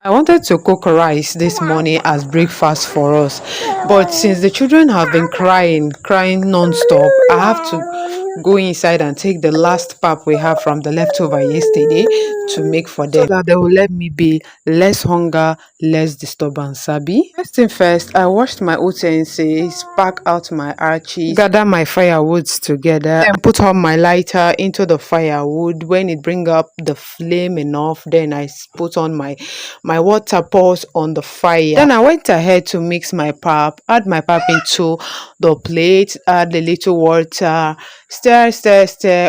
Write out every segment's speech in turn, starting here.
I wanted to cook rice this morning as breakfast for us, but since the children have been crying non-stop, I have to go inside and take the last pap we have from the leftover yesterday to make for them so that they will let me be less hunger, less disturbance, sabi. First thing first, I washed my utensils, pack out my arches, gather my firewoods together, and put on my lighter into the firewood. When it bring up the flame enough, then I put on my water pours on the fire. Then I went ahead to mix my pap, add my pap into the plate, add a little water, stir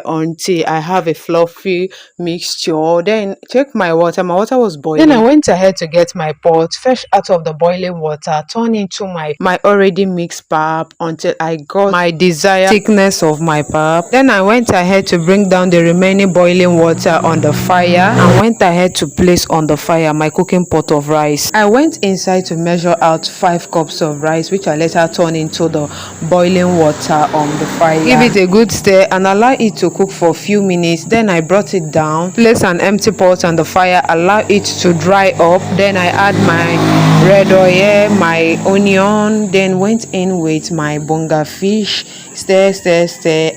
until I have a fluffy mixture. Then check my water. My water was boiling. Then I went ahead to get my pot, fresh out of the boiling water, turn into my already mixed pap until I got my desired thickness of my pap. Then I went ahead to bring down the remaining boiling water on the fire and went ahead to place on the fire my cooking pot of rice. I went inside to measure out 5 cups of rice, which I later turned into the boiling water on the fire. Give it a good stir and allow it to cook for a few minutes. Then I brought it down, place an empty pot on the fire, allow it to dry up. Then I add my red oil, my onion, then went in with my bonga fish, stir,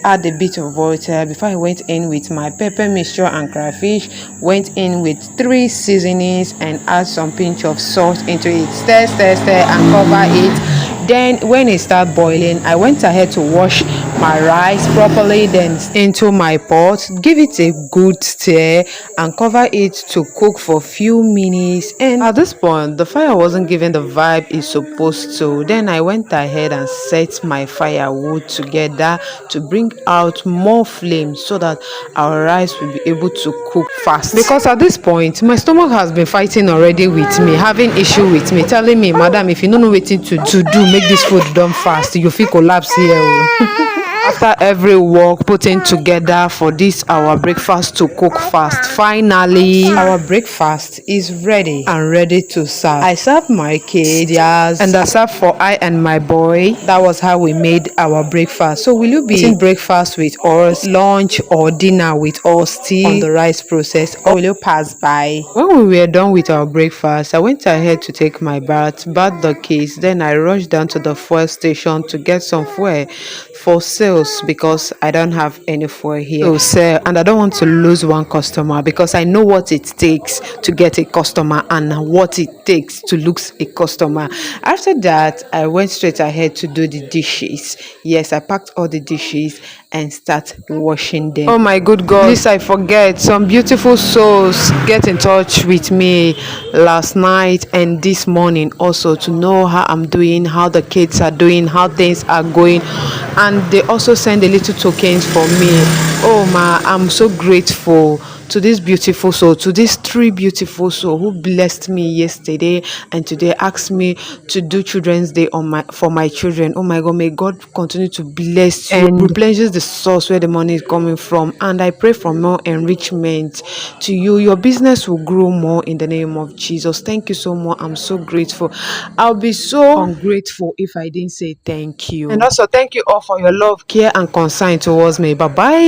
add a bit of water before I went in with my pepper mixture and crayfish, went in with 3 seasonings and add some pinch of salt into it, stir and cover it. Then when it started boiling, I went ahead to wash my rice properly, then into my pot, give it a good stir and cover it to cook for a few minutes. And at this point, the fire wasn't giving the vibe it's supposed to. Then I went ahead and set my firewood together to bring out more flame so that our rice will be able to cook fast. Because at this point, my stomach has been fighting already with me, having issue with me, telling me, madam, if you don't know what to do, make this food done fast, you feel collapse here. After every work putting together for this our breakfast to cook fast, finally our breakfast is ready and ready to serve. I served my kids, yes, and I served for I and my boy. That was how we made our breakfast. So will you be eating breakfast with us, lunch or dinner with us still on the rice process, or will you pass by? When we were done with our breakfast, I went ahead to take my bath the kids, then I rushed down to the fuel station to get some fuel for sales because I don't have any fuel here to sell, and I don't want to lose one customer because I know what it takes to get a customer and what it takes to lose a customer. After that, I went straight ahead to do the dishes. Yes, I packed all the dishes and start washing them. Oh my good God, please, I forget, some beautiful souls get in touch with me last night and this morning also to know how I'm doing, how the kids are doing, how things are going, and they also send a little tokens for me. Oh my, I'm so grateful to this beautiful soul, to these 3 beautiful souls who blessed me yesterday and today asked me to do Children's Day for my children. Oh my God, may God continue to bless you and replenishes the source where the money is coming from. And I pray for more enrichment to you. Your business will grow more in the name of Jesus. Thank you so much. I'm so grateful. I'll be so ungrateful if I didn't say thank you. And also thank you all for your love, care, and concern towards me. Bye bye.